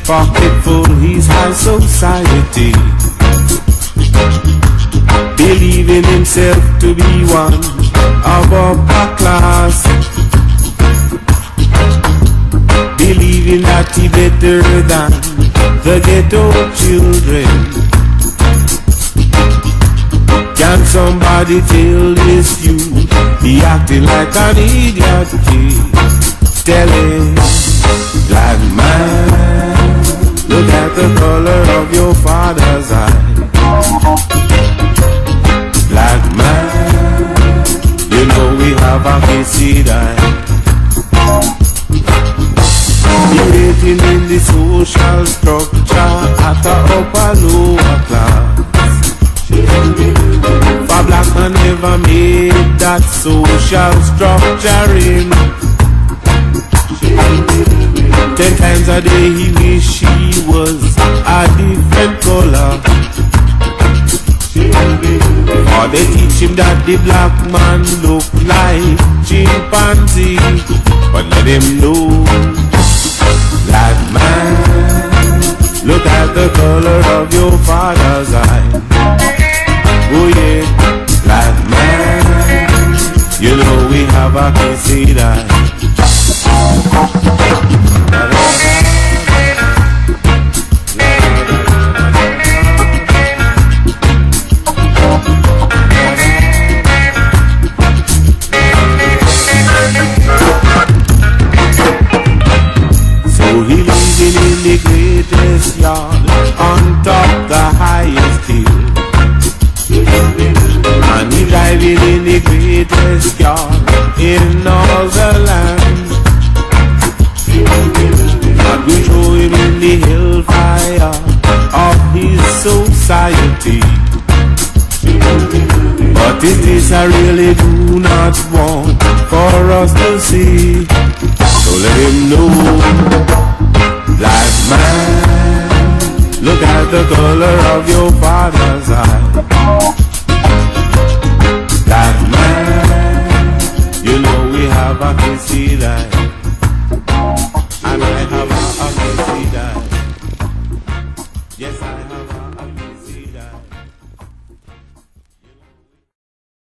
Pocketful, he's high society, believing himself to be one of upper class, believing that he better than the ghetto children. Can somebody tell this youth he acting like an idiot kid? Tell him, black man, look at the color of your father's eye. Black man, you know we have a kissy eye. Debating in the social structure at the upper lower class. For black man never made that social structuring. 10 times a day he wish he was a different color. Or they teach him that the black man look like chimpanzee. But let him know, black man, look at the color of your father's eye. Oh yeah, black man, you know we have a kissy eye. So he living in the greatest yard, on top the highest hill, and he driving in the greatest yard in all the land. And we throw him in the hellfire of his society. But is this I really do not want for us to see? So let him know, black man, look at the color of your father's eye.